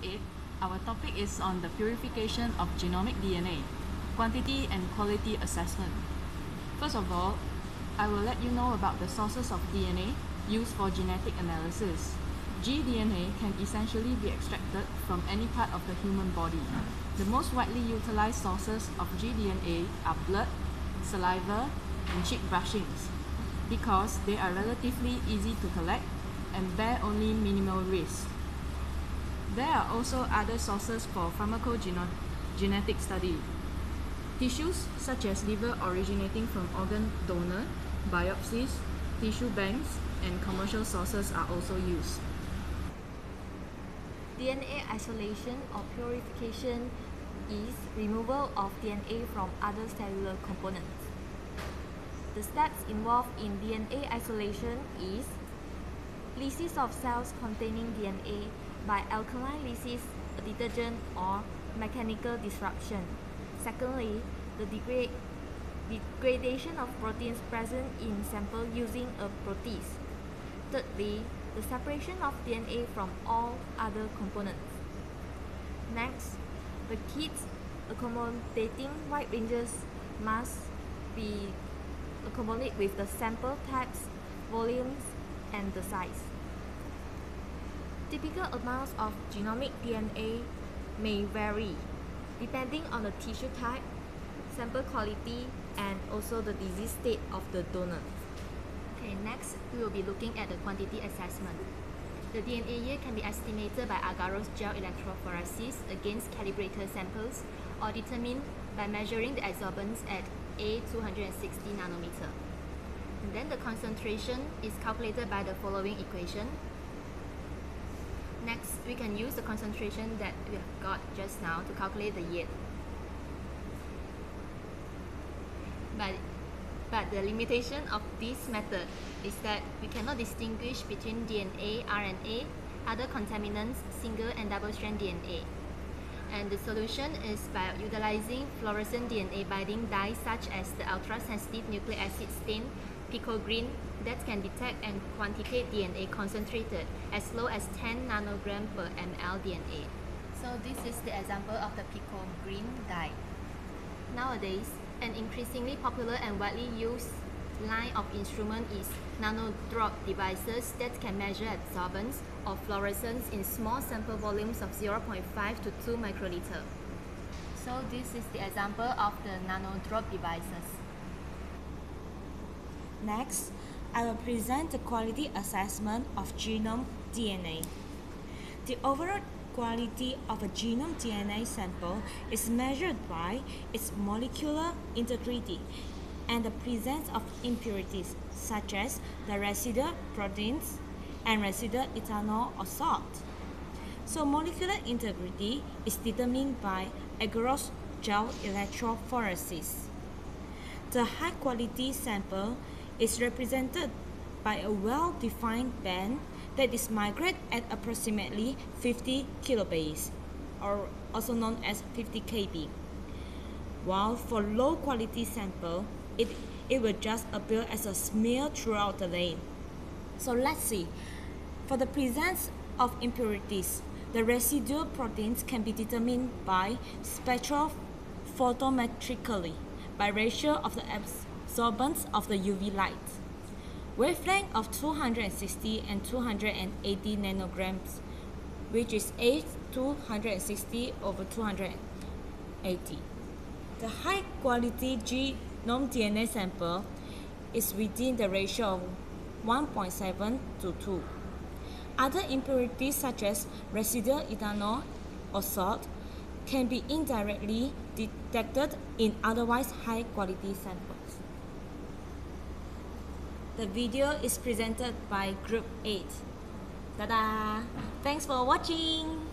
8, our topic is on the purification of genomic DNA, quantity and quality assessment. First of all, I will let you know about the sources of DNA used for genetic analysis. gDNA can essentially be extracted from any part of the human body. The most widely utilized sources of gDNA are blood, saliva, and cheek brushings, because they are relatively easy to collect and bear only minimal risk. There are also other sources for pharmacogenetic study. Tissues such as liver originating from organ donor, biopsies, tissue banks, and commercial sources are also used. DNA isolation or purification is removal of DNA from other cellular components. The steps involved in DNA isolation is lysis of cells containing DNA by alkaline lysis, a detergent, or mechanical disruption. Secondly, the degradation of proteins present in sample using a protease. Thirdly, the separation of DNA from all other components. Next, the kits accommodating wide ranges must be accommodated with the sample types, volumes, and the size. Typical amounts of genomic DNA may vary depending on the tissue type, sample quality, and also the disease state of the donor. Okay, next we will be looking at the quantity assessment. The DNA yield can be estimated by agarose gel electrophoresis against calibrated samples or determined by measuring the adsorbance at A260 nanometer. And then the concentration is calculated by the following equation. Next, we can use the concentration that we have got just now to calculate the yield. But the limitation of this method is that we cannot distinguish between DNA, RNA, other contaminants, single and double-strand DNA. And the solution is by utilizing fluorescent DNA binding dyes such as the ultra-sensitive nucleic acid stain picogreen that can detect and quantitate DNA concentrated as low as 10 nanogram per ml DNA. So this is the example of the picogreen dye. Nowadays, an increasingly popular and widely used line of instrument is nano-drop devices that can measure adsorbance or fluorescence in small sample volumes of 0.5 to 2 microliter. So this is the example of the nano-drop devices. Next, I will present the quality assessment of genome DNA. The overall quality of a genome DNA sample is measured by its molecular integrity and the presence of impurities such as the residual proteins and residual ethanol or salt. So molecular integrity is determined by agarose gel electrophoresis. The high quality sample is represented by a well-defined band that is migrate at approximately 50 kilobase, or also known as 50 kb. While for low quality sample, it will just appear as a smear throughout the lane. So let's see. For the presence of impurities, the residual proteins can be determined by spectrophotometrically by ratio of the absorbance of the UV light. Wavelength of 260 and 280 nanograms, which is A260 over 280. The high quality genome DNA sample is within the ratio of 1.7 to 2. Other impurities such as residual ethanol or salt can be indirectly detected in otherwise high quality samples. The video is presented by Group 8. Ta-da! Thanks for watching!